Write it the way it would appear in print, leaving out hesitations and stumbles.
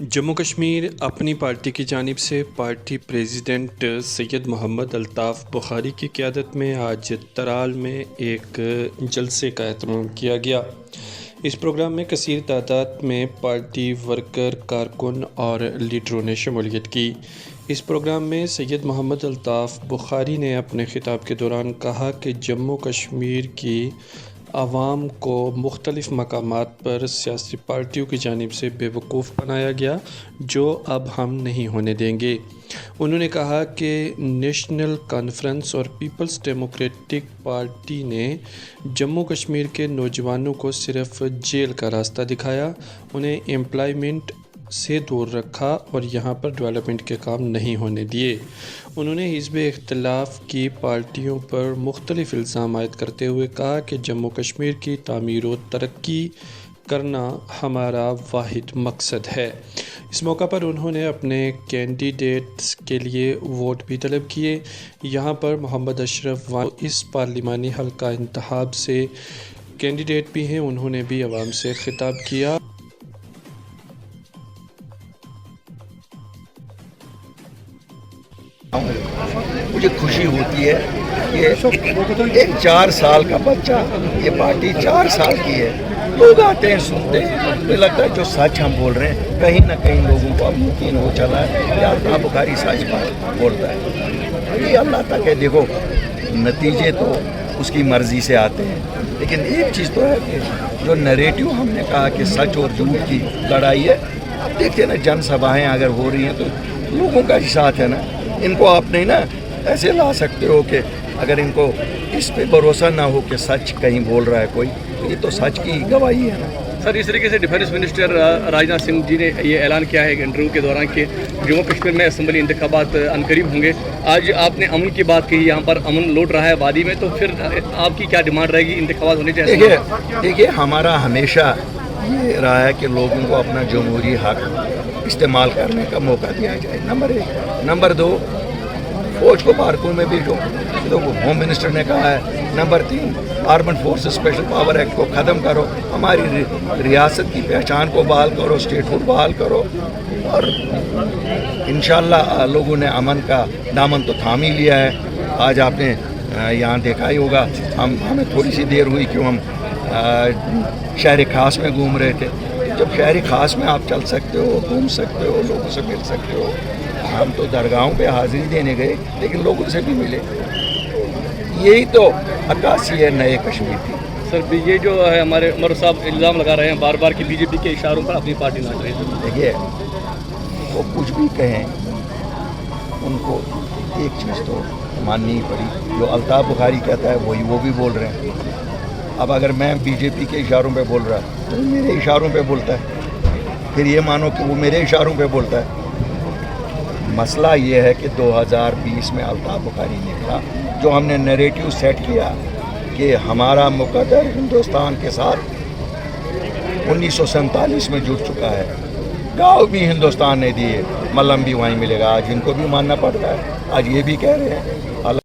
जम्मू कश्मीर अपनी पार्टी की जानिब से पार्टी प्रेसिडेंट सैयद मोहम्मद अल्ताफ़ बुखारी की क़यादत में आज तराल में एक जलसे का एहतमाम किया गया। इस प्रोग्राम में कसीर तादाद में पार्टी वर्कर, कारकुन और लीडरों ने शमूलियत की। इस प्रोग्राम में सैयद मोहम्मद अल्ताफ़ बुखारी ने अपने खिताब के दौरान कहा कि जम्मू कश्मीर की आवाम को मुख्तलिफ़ मकामात पर सियासी पार्टियों की जानिब से बेवकूफ़ बनाया गया, जो अब हम नहीं होने देंगे। उन्होंने कहा कि नेशनल कॉन्फ्रेंस और पीपल्स डेमोक्रेटिक पार्टी ने जम्मू कश्मीर के नौजवानों को सिर्फ जेल का रास्ता दिखाया, उन्हें एम्प्लॉयमेंट से दूर रखा और यहाँ पर डेवलपमेंट के काम नहीं होने दिए। उन्होंने हिज़्ब इख्तिलाफ़ की पार्टियों पर मुख्तलिफ़ इल्ज़ाम आयद करते हुए कहा कि जम्मू कश्मीर की तामीर और तरक्की करना हमारा वाहिद मकसद है। इस मौका पर उन्होंने अपने कैंडिडेट्स के लिए वोट भी तलब किए। यहाँ पर मोहम्मद अशरफ इस पार्लिमानी हल्का इंतखाब से कैंडिडेट भी हैं, उन्होंने भी आवाम से खिताब किया। मुझे खुशी होती है कि एक 4 साल का बच्चा, ये पार्टी 4 साल की है, लोग आते हैं सुनते हैं, मुझे लगता है जो सच हम बोल रहे हैं कहीं ना कहीं लोगों को अब यकीन हो चला है कि अल्ताफ़ बुखारी सच बोलता है। ये अल्लाह तक है, देखो नतीजे तो उसकी मर्ज़ी से आते हैं, लेकिन एक चीज़ तो है कि जो नरेटिव हमने कहा कि सच और झूठ की लड़ाई है, अब देखते हैं ना जनसभाएँ अगर हो रही हैं तो लोगों का ही साथ है ना। इनको आप नहीं ना ऐसे ला सकते हो कि अगर इनको इस पे भरोसा ना हो कि सच कहीं बोल रहा है कोई, तो ये तो सच की गवाही है ना। सर, इस तरीके से डिफेंस मिनिस्टर राजनाथ सिंह जी ने ये ऐलान किया है इंटरव्यू के दौरान कि जम्मू कश्मीर में असम्बली इंतखाबात अनकरीब होंगे। आज आपने अमन की बात कही, यहाँ पर अमन लौट रहा है वादी में, तो फिर आपकी क्या डिमांड रहेगी? इंतखाबात होने चाहिए? देखिए हमारा हमेशा ये रहा है कि लोगों को अपना जमहूरी हक इस्तेमाल करने का मौका दिया जाए, नंबर 1। नंबर 2, फौज को पार्कों में भेजो, तो वो होम मिनिस्टर ने कहा है। Number 3, armed forces special power act को ख़त्म करो, हमारी रियासत की पहचान को बहाल करो, स्टेटहुड बहाल करो, और इंशाल्लाह लोगों ने अमन का दामन तो थाम ही लिया है। आज आपने यहाँ देखा ही होगा, हमें थोड़ी सी देर हुई क्यों हम शहर खास में घूम रहे थे। जब शहर खास में आप चल सकते हो, घूम सकते हो, लोगों से मिल सकते हो, हम तो दरगाहों पे हाजिरी देने गए लेकिन लोगों से भी मिले। यही तो अक्कासी है नए कश्मीर की। सर, ये जो है हमारे उमर साहब इल्ज़ाम लगा रहे हैं बार बार कि बीजेपी के इशारों पर अपनी पार्टी नाच रही है। देखिए वो कुछ भी कहें, उनको एक चीज़ तो माननी ही पड़ी, जो अल्ताफ़ बुखारी कहता है वही वो भी बोल रहे हैं। अब अगर मैं बीजेपी के इशारों पे बोल रहा तो मेरे इशारों पे बोलता है, फिर ये मानो कि वो मेरे इशारों पे बोलता है। मसला ये है कि 2020 में अल्ताफ़ बुखारी ने कहा, जो हमने नैरेटिव सेट किया कि हमारा मुक़द्दर हिंदुस्तान के साथ 1947 में जुड़ चुका है, गाँव भी हिंदुस्तान ने दिए, मलम भी वहीं मिलेगा। आज इनको भी मानना पड़ता है, आज ये भी कह रहे हैं।